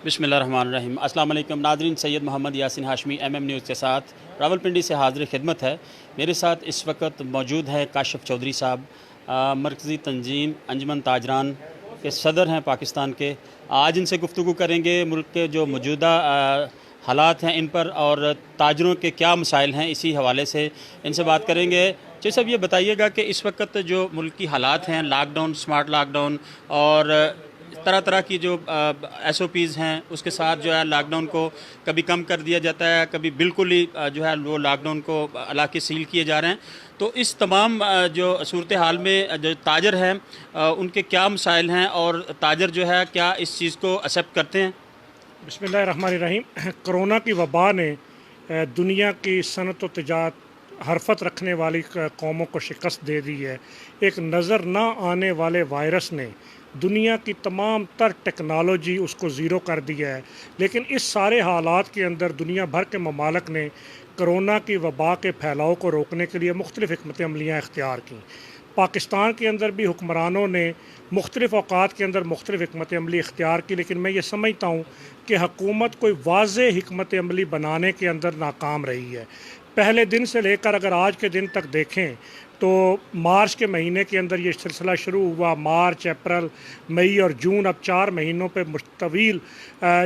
बिस्मिल्लाहिर्रहमानिर्रहीम। अस्सलाम वालेकुम नाज़रीन, सैयद मोहम्मद यासीन हाशमी MM न्यूज़ के साथ रावलपिंडी से हाज़िर खिदमत है। मेरे साथ इस वक्त मौजूद है काशिफ़ चौधरी साहब, मरकज़ी तंजीम अंजुमन ताजरान के सदर हैं पाकिस्तान के। आज इनसे गुफ्तगू करेंगे मुल्क के जो मौजूदा हालात हैं इन पर और ताजरों के क्या मसाइल हैं, इसी हवाले से इनसे बात करेंगे। जी साहब, ये बताइएगा कि इस वक्त जो मुल्क की हालात हैं, लॉकडाउन, स्मार्ट लॉकडाउन और तरह तरह की जो SOPs हैं, उसके साथ जो है लॉकडाउन को कभी कम कर दिया जाता है, कभी बिल्कुल ही जो है वो लॉकडाउन को इलाके सील किए जा रहे हैं। तो इस तमाम जो सूरत हाल में जो ताजर हैं उनके क्या मसाइल हैं और ताजर जो है क्या इस चीज़ को एक्सेप्ट करते हैं? बिस्मिल्लाहिर्रहमानिर्रहीम। कोरोना की वबा ने दुनिया की सनत व तिजारत हरफत रखने वाली कौमों को शिकस्त दे दी है। एक नज़र ना आने वाले वायरस ने दुनिया की तमाम तर टेक्नोलॉजी उसको ज़ीरो कर दिया है। लेकिन इस सारे हालात के अंदर दुनिया भर के ममालिक ने कोरोना की वबा के फैलाव को रोकने के लिए मुख्तलिफ़ हिकमत अमलियाँ इख्तियार की। पाकिस्तान के अंदर भी हुक्मरानों ने मुख्तलिफ़ औक़ात के अंदर मुख्तलिफ़ हिकमत अमली इख्तियार की, लेकिन मैं ये समझता हूँ कि हुकूमत कोई वाज़ेह हिकमत अमली बनाने के अंदर नाकाम रही है। पहले दिन से लेकर अगर आज के दिन तक देखें तो मार्च के महीने के अंदर ये सिलसिला शुरू हुआ। मार्च, अप्रैल, मई और जून, अब 4 महीनों पे मुस्तविल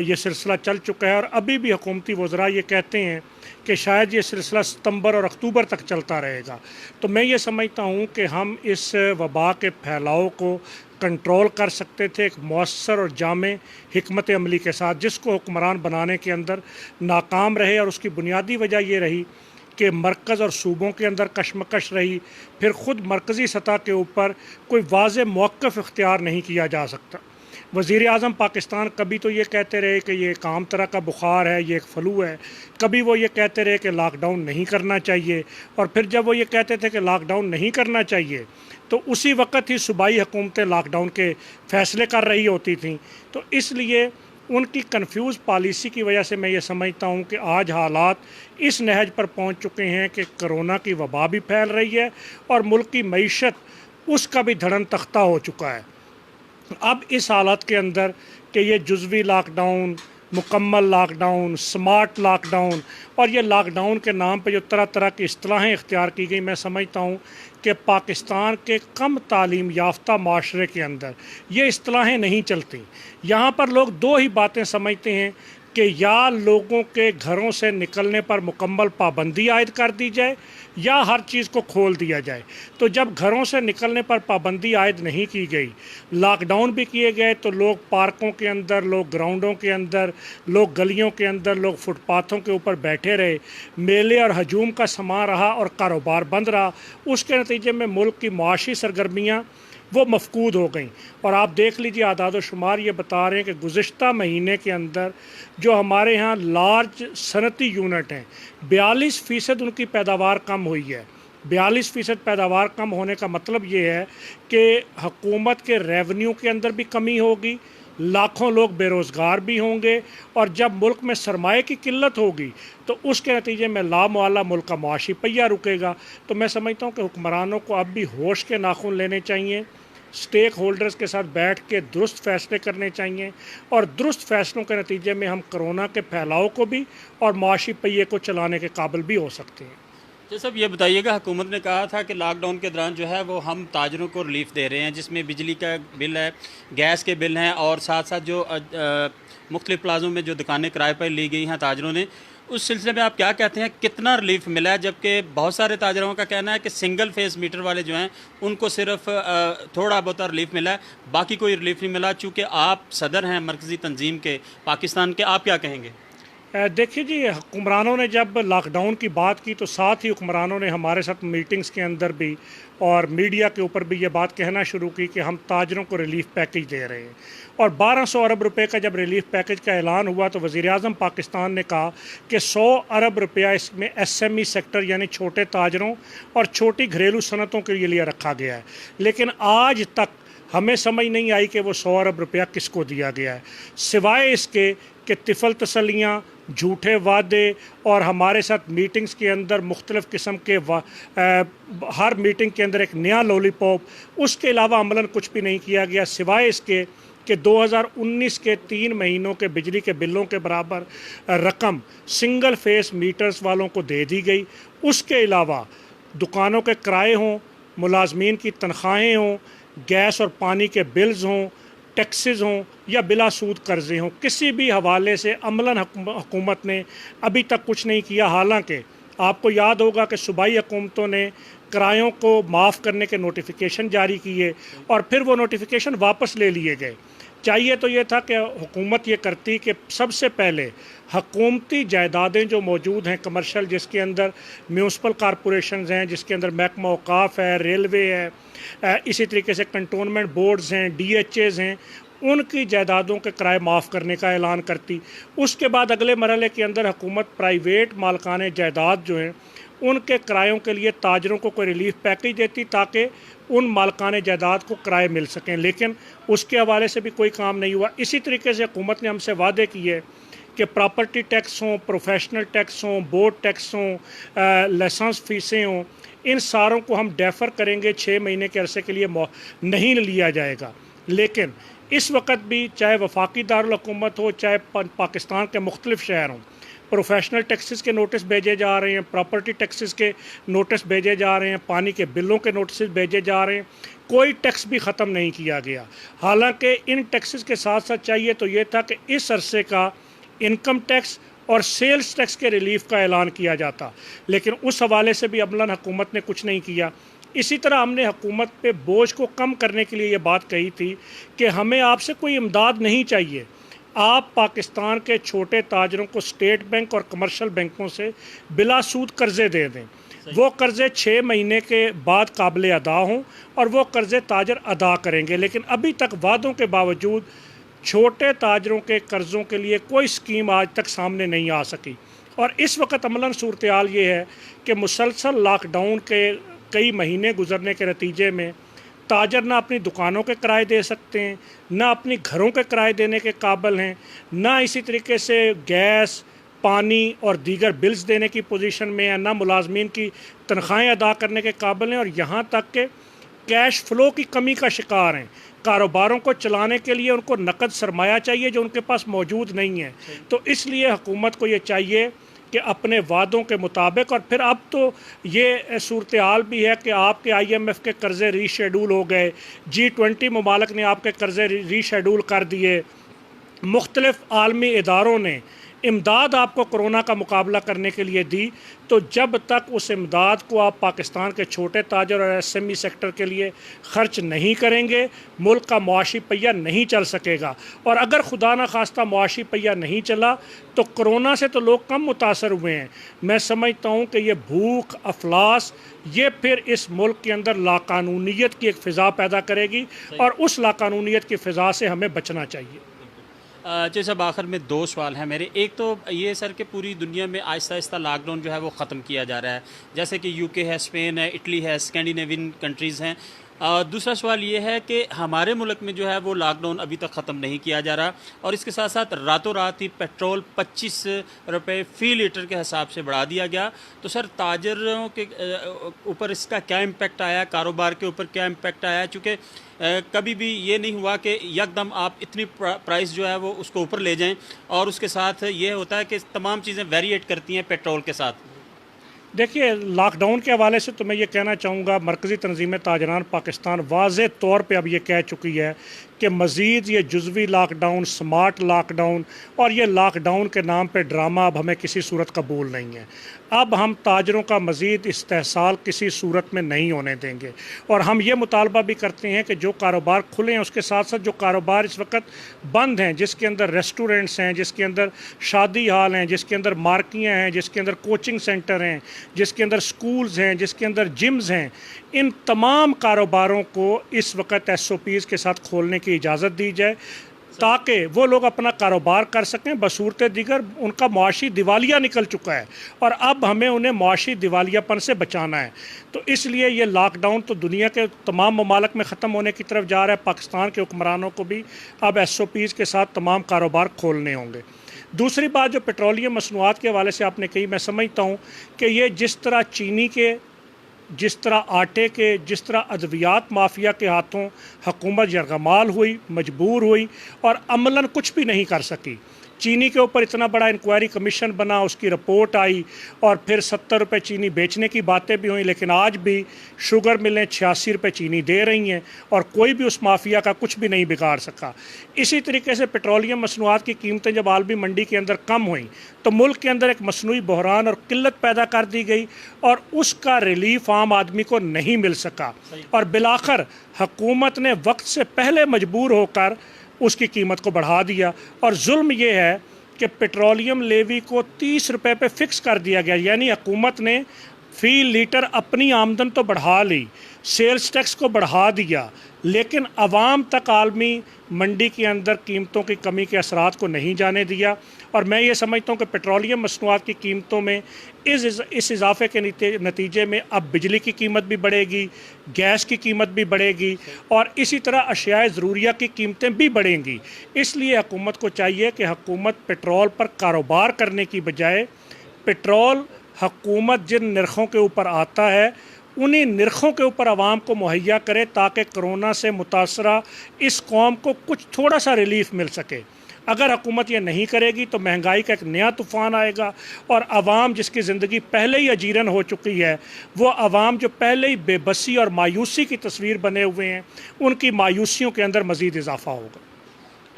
ये सिलसिला चल चुका है और अभी भी हुकूमती वज़रा ये कहते हैं कि शायद ये सिलसिला सितंबर और अक्टूबर तक चलता रहेगा। तो मैं ये समझता हूँ कि हम इस वबा के फैलाव को कंट्रोल कर सकते थे एक मौसर और जामे हिकमत अमली के साथ, जिसको हुक्मरान बनाने के अंदर नाकाम रहे। और उसकी बुनियादी वजह ये रही कि मरकज़ और सूबों के अंदर कशमकश रही। फिर ख़ुद मरकज़ी सतह के ऊपर कोई वाज़ेह मौक़िफ़ इख्तियार नहीं किया जा सकता। वज़ीर आज़म पाकिस्तान कभी तो ये कहते रहे कि ये एक आम तरह का बुखार है, ये एक फ्लू है। कभी वो ये कहते रहे कि लॉकडाउन नहीं करना चाहिए, और फिर जब वो ये कहते थे कि लॉकडाउन नहीं करना चाहिए तो उसी वक्त ही सूबाई हुकूमतें लॉकडाउन के फ़ैसले कर रही होती थीं। तो इसलिए उनकी कन्फ्यूज़ पॉलिसी की वजह से मैं ये समझता हूँ कि आज हालात इस नहज पर पहुँच चुके हैं कि कोरोना की वबा भी फैल रही है और मुल्क की मईशत उसका भी धड़न तख्ता हो चुका है। अब इस हालत के अंदर कि ये जुज़वी लॉकडाउन, मुकम्मल लॉकडाउन, स्मार्ट लॉकडाउन और ये लॉकडाउन के नाम पे जो तरह तरह की इस्तिलाहें इख्तियार की गई, मैं समझता हूँ कि पाकिस्तान के कम तालीम याफ्ता माशरे के अंदर ये इस्तिलाहें नहीं चलती। यहाँ पर लोग दो ही बातें समझते हैं कि या लोगों के घरों से निकलने पर मुकम्मल पाबंदी आयद कर दी जाए या हर चीज़ को खोल दिया जाए। तो जब घरों से निकलने पर पाबंदी आयद नहीं की गई, लॉकडाउन भी किए गए, तो लोग पार्कों के अंदर, लोग ग्राउंडों के अंदर, लोग गलियों के अंदर, लोग फुटपाथों के ऊपर बैठे रहे। मेले और हजूम का समा रहा और कारोबार बंद रहा। उसके नतीजे में मुल्क की मुआशी सरगर्मियाँ वो मफकूद हो गई। और आप देख लीजिए, आदाद व शुमार ये बता रहे हैं कि गुज़िश्ता महीने के अंदर जो हमारे यहाँ लार्ज सनती यूनिट हैं, 42% उनकी पैदावार कम हुई है। 42% पैदावार कम होने का मतलब ये है कि हुकूमत के रेवेन्यू के अंदर भी कमी होगी, लाखों लोग बेरोज़गार भी होंगे, और जब मुल्क में सरमाए की किल्लत होगी तो उसके नतीजे में लामुआला मुल्क का मुआशी पहिया रुकेगा। तो मैं समझता हूँ कि हुक्मरानों को अब भी होश के नाखून लेने चाहिए, स्टेक होल्डर्स के साथ बैठ के दुरुस्त फ़ैसले करने चाहिए, और दुरुस्त फ़ैसलों के नतीजे में हम कोरोना के फैलाव को भी और मुआशी पहिए को चलाने के काबिल भी हो सकते हैं। जी साहब, ये बताइएगा, हुकूमत ने कहा था कि लॉकडाउन के दौरान जो है वो हम ताजरों को रिलीफ दे रहे हैं, जिसमें बिजली का बिल है, गैस के बिल हैं और साथ साथ जो मुख्तलिफ़ प्लाज़ों में जो दुकानें किराए पर ली गई हैं ताजरों ने, उस सिलसिले में आप क्या कहते हैं, कितना रिलीफ मिला है? जबकि बहुत सारे ताजरों का कहना है कि सिंगल फेस मीटर वाले जो हैं उनको सिर्फ थोड़ा बहुत रिलीफ मिला है, बाकी कोई रिलीफ नहीं मिला। चूँकि आप सदर हैं मरकज़ी तंजीम के पाकिस्तान के, आप क्या कहेंगे? देखिए जी, हुक्मरानों ने जब लॉकडाउन की बात की तो साथ ही हुक्मरानों ने हमारे साथ मीटिंग्स के अंदर भी और मीडिया के ऊपर भी ये बात कहना शुरू की कि हम ताजरों को रिलीफ पैकेज दे रहे हैं। और 1200 अरब रुपए का जब रिलीफ पैकेज का ऐलान हुआ तो वज़ीर आज़म पाकिस्तान ने कहा कि 100 अरब रुपया इसमें SME सेक्टर यानी छोटे ताजरों और छोटी घरेलू सनतों के लिए रखा गया है। लेकिन आज तक हमें समझ नहीं आई कि वो 100 अरब रुपया किसको दिया गया है, सिवाय इसके कि तिफल तसलियाँ, झूठे वादे और हमारे साथ मीटिंग्स के अंदर मुख्तलिफ़ किस्म के हर मीटिंग के अंदर एक नया लॉलीपॉप, उसके अलावा अमलन कुछ भी नहीं किया गया, सिवाय इसके कि 2019 के 3 महीनों के बिजली के बिलों के बराबर रकम सिंगल फेस मीटर्स वालों को दे दी गई। उसके अलावा दुकानों के किराए हों, मुलाजमीन की तनख्वाहें हों, गैस और पानी के बिल्स हों, टैक्सेस हों या बिला सूद कर्जे हों, किसी भी हवाले से अमलन हुकूमत ने अभी तक कुछ नहीं किया। हालांकि आपको याद होगा कि सूबाई हुकूमतों ने किरायों को माफ़ करने के नोटिफिकेशन जारी किए और फिर वो नोटिफिकेशन वापस ले लिए गए। चाहिए तो ये था कि हुकूमत ये करती कि सबसे पहले हकूमती जायदादें जो मौजूद हैं कमर्शल, जिसके अंदर म्यूनसिपल कॉरपोरेशन हैं, जिसके अंदर महकमा औकाफ है, रेलवे है, इसी तरीके से कंटोनमेंट बोर्ड्स हैं, DHAs हैं, उनकी जायदादों के किराए माफ़ करने का ऐलान करती। उसके बाद अगले मरहले के अंदर हुकूमत प्राइवेट मालकाने जायदाद जो हैं उनके किरायों के लिए ताजरों को कोई रिलीफ पैकेज देती ताकि उन मालकाने जायदाद को किराए मिल सकें, लेकिन उसके हवाले से भी कोई काम नहीं हुआ। इसी तरीके से हुकूमत ने हमसे वादे किए कि प्रॉपर्टी टैक्स हों, प्रोफेशनल टैक्स हों, बोर्ड टैक्स हों, लाइसेंस फीसें हों, इन सारों को हम डेफर करेंगे, 6 महीने के अरसे के लिए नहीं लिया जाएगा। लेकिन इस वक्त भी चाहे वफाकी दारुल हुकूमत हो, चाहे पाकिस्तान के मुख्तलिफ शहर हों, प्रोफेशनल टैक्सेस के नोटिस भेजे जा रहे हैं, प्रॉपर्टी टैक्सेस के नोटिस भेजे जा रहे हैं, पानी के बिलों के नोटिस भेजे जा रहे हैं, कोई टैक्स भी ख़त्म नहीं किया गया। हालांकि इन टैक्सेस के साथ साथ चाहिए तो ये था कि इस अरसे का इनकम टैक्स और सेल्स टैक्स के रिलीफ का ऐलान किया जाता, लेकिन उस हवाले से भी अमलन हुकूमत ने कुछ नहीं किया। इसी तरह हमने हुकूमत पे बोझ को कम करने के लिए ये बात कही थी कि हमें आपसे कोई इमदाद नहीं चाहिए, आप पाकिस्तान के छोटे ताजरों को स्टेट बैंक और कमर्शियल बैंकों से बिला सूद कर्ज़े दे दें। वो कर्ज़े 6 महीने के बाद काबिल अदा हों और वो कर्ज़े ताजर अदा करेंगे। लेकिन अभी तक वादों के बावजूद छोटे ताजरों के कर्ज़ों के लिए कोई स्कीम आज तक सामने नहीं आ सकी। और इस वक्त अमलन सूरत हाल ये है कि मुसलसल लॉकडाउन के कई महीने गुजरने के नतीजे में ताजर ना अपनी दुकानों के किराए दे सकते हैं, ना अपनी घरों के किराए देने के काबिल हैं, ना इसी तरीके से गैस, पानी और दीगर बिल्स देने की पोजीशन में है, ना मुलाजमीन की तनख्वाहें अदा करने के काबिल हैं, और यहाँ तक कि कैश फ्लो की कमी का शिकार हैं। कारोबारों को चलाने के लिए उनको नकद सरमाया चाहिए जो उनके पास मौजूद नहीं है। तो इसलिए हुकूमत को ये चाहिए कि अपने वादों के मुताबिक, और फिर अब तो ये सूरत हाल भी है कि आपके IMF के कर्ज़े रीशेड्यूल हो गए, G20 ममालिक ने आपके कर्ज़े रीशेड्यूल कर दिए, मुख्तलिफ़ आलमी इदारों ने इमदाद आपको कोरोना का मुकाबला करने के लिए दी। तो जब तक उस इमदाद को आप पाकिस्तान के छोटे ताजर और SME सेक्टर के लिए ख़र्च नहीं करेंगे, मुल्क का मुआशी पहिया नहीं चल सकेगा। और अगर खुदा न खास्ता मुआशी पहिया नहीं चला तो कोरोना से तो लोग कम मुतासर हुए हैं। मैं समझता हूँ कि ये भूख, अफलास, ये फिर इस मुल्क के अंदर लाकानूनीयत की एक फ़िज़ा पैदा करेगी और उस लाकानूनीयत की फ़िज़ा से हमें बचना चाहिए। जी साहब, आखिर में 2 सवाल हैं मेरे। एक तो ये सर कि पूरी दुनिया में आहिस्ता आहिस्ता लॉकडाउन जो है वो ख़त्म किया जा रहा है, जैसे कि UK है, स्पेन है, इटली है, स्कैंडिनेवियन कंट्रीज़ हैं। दूसरा सवाल ये है कि हमारे मुल्क में जो है वो लॉकडाउन अभी तक ख़त्म नहीं किया जा रहा, और इसके साथ साथ रातों रात ही पेट्रोल 25 रुपये फ़ी लीटर के हिसाब से बढ़ा दिया गया। तो सर ताजरों के ऊपर इसका क्या इम्पेक्ट आया, कारोबार के ऊपर क्या इम्पेक्ट आया? चूँकि कभी भी ये नहीं हुआ कि यकदम आप इतनी प्राइस जो है वो उसको ऊपर ले जाएं, और उसके साथ ये होता है कि तमाम चीज़ें वेरिएट करती हैं पेट्रोल के साथ। देखिए, लॉकडाउन के हवाले से तो मैं ये कहना चाहूँगा, मरकज़ी तंजीम ताजरान पाकिस्तान वाज़े तौर पे अब ये कह चुकी है कि मज़ीद ये जुज़वी लॉकडाउन, स्मार्ट लॉकडाउन और ये लॉकडाउन के नाम पे ड्रामा अब हमें किसी सूरत कबूल नहीं है। अब हम ताजरों का मज़ीद इस्तेहसाल किसी सूरत में नहीं होने देंगे, और हम ये मुतालबा भी करते हैं कि जो कारोबार खुले हैं उसके साथ साथ जो कारोबार इस वक्त बंद हैं, जिसके अंदर रेस्टोरेंट्स हैं, जिसके अंदर शादी हाल हैं, जिसके अंदर मार्कियाँ हैं, जिसके अंदर कोचिंग सेंटर हैं, जिसके अंदर स्कूल्स हैं, जिसके अंदर जिम्स हैं, इन तमाम कारोबारों को इस वक्त SOPs के साथ खोलने की इजाज़त दी जाए ताकि वो लोग अपना कारोबार कर सकें। बसूरत दीगर उनका मुआशी दिवालिया निकल चुका है और अब हमें उन्हें मुआशी दिवालियापन से बचाना है। तो इसलिए ये लॉकडाउन तो दुनिया के तमाम ममालिक में ख़त्म होने की तरफ जा रहा है। पाकिस्तान के हुक्मरानों को भी अब SOPs के साथ तमाम कारोबार खोलने होंगे। दूसरी बात जो पेट्रोलियम मसनूआत के हवाले से आपने कही, मैं समझता हूँ कि ये जिस तरह चीनी के जिस तरह आटे के, जिस तरह अद्वियात माफिया के हाथों हुकूमत यरगमाल हुई, मजबूर हुई और अमलन कुछ भी नहीं कर सकी। चीनी के ऊपर इतना बड़ा इंक्वायरी कमीशन बना, उसकी रिपोर्ट आई और फिर 70 रुपये चीनी बेचने की बातें भी हुई, लेकिन आज भी शुगर मिलें 86 रुपये चीनी दे रही हैं और कोई भी उस माफिया का कुछ भी नहीं बिगाड़ सका। इसी तरीके से पेट्रोलियम मसनूआत की कीमतें जब आलमी मंडी के अंदर कम हुई तो मुल्क के अंदर एक मसनूई बहरान और किल्लत पैदा कर दी गई और उसका रिलीफ आम आदमी को नहीं मिल सका और बिलाखिर हुकूमत ने वक्त से पहले मजबूर होकर उसकी कीमत को बढ़ा दिया। और जुल्म ये है कि पेट्रोलियम लेवी को 30 रुपये पे फिक्स कर दिया गया, यानी हुकूमत ने फ़ी लीटर अपनी आमदन तो बढ़ा ली, सेल्स टैक्स को बढ़ा दिया, लेकिन आवाम तक आलमी मंडी के अंदर कीमतों की कमी के असरात को नहीं जाने दिया। और मैं ये समझता हूँ कि पेट्रोलियम मसनूआत की कीमतों में इस इजाफे के नतीजे में अब बिजली की कीमत भी बढ़ेगी, गैस की कीमत भी बढ़ेगी और इसी तरह अशियाए ज़रूरिया की कीमतें भी बढ़ेंगी। इसलिए हुकूमत को चाहिए कि हुकूमत पेट्रोल पर कारोबार करने की बजाय पेट्रोल हुकूमत जिन नरखों के ऊपर आता है उन्हीं नरखों के ऊपर आवाम को मुहैया करे ताकि कोरोना से मुतासरा इस कौम को कुछ थोड़ा सा रिलीफ मिल सके। अगर हुकूमत ये नहीं करेगी तो महंगाई का एक नया तूफ़ान आएगा और आवाम जिसकी ज़िंदगी पहले ही अजीरन हो चुकी है, वो आवाम जो पहले ही बेबसी और मायूसी की तस्वीर बने हुए हैं, उनकी मायूसियों के अंदर मज़ीद इजाफा होगा।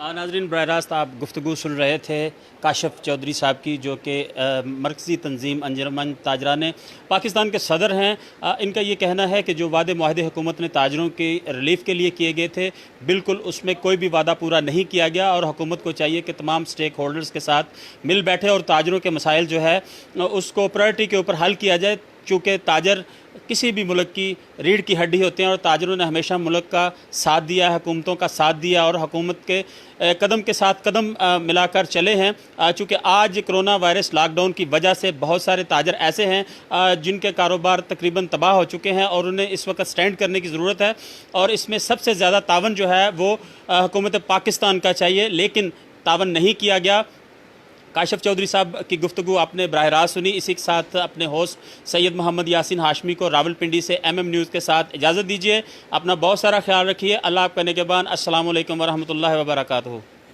नाज़रीन, बराह रास्त आप गुफ्तगू सुन रहे थे काशिफ चौधरी साहब की, जो कि मरकज़ी तंजीम अंजुमन ताजरान पाकिस्तान के सदर हैं। इनका ये कहना है कि जो वादे मुआहदे हुकूमत ने ताजरों के रिलीफ़ के लिए किए गए थे, बिल्कुल उसमें कोई भी वादा पूरा नहीं किया गया और हुकूमत को चाहिए कि तमाम स्टेक होल्डर्स के साथ मिल बैठे और ताजरों के मसाइल जो है उसको प्रायोरिटी के ऊपर हल किया जाए। चूँकि ताजर किसी भी मुल्क की रीढ़ की हड्डी होते हैं और ताजरों ने हमेशा मुल्क का साथ दिया, हुकूमतों का साथ दिया और हुकूमत के कदम के साथ कदम मिलाकर चले हैं। चूँकि आज कोरोना वायरस लॉकडाउन की वजह से बहुत सारे ताजर ऐसे हैं जिनके कारोबार तकरीबन तबाह हो चुके हैं और उन्हें इस वक्त स्टैंड करने की ज़रूरत है और इसमें सबसे ज़्यादा तावन जो है वो हुकूमत पाकिस्तान का चाहिए, लेकिन तावन नहीं किया गया। काशिफ चौधरी साहब की गुफ्तगू आपने बराह रास्त सुनी। इसी के साथ अपने होस्ट सैयद मोहम्मद यासीन हाशमी को रावलपिंडी से MM न्यूज़ के साथ इजाज़त दीजिए। अपना बहुत सारा ख्याल रखिए। अल्लाह आपका निगहबान। अस्सलामु अलैकुम वरहमतुल्लाहि वबरकातुहू।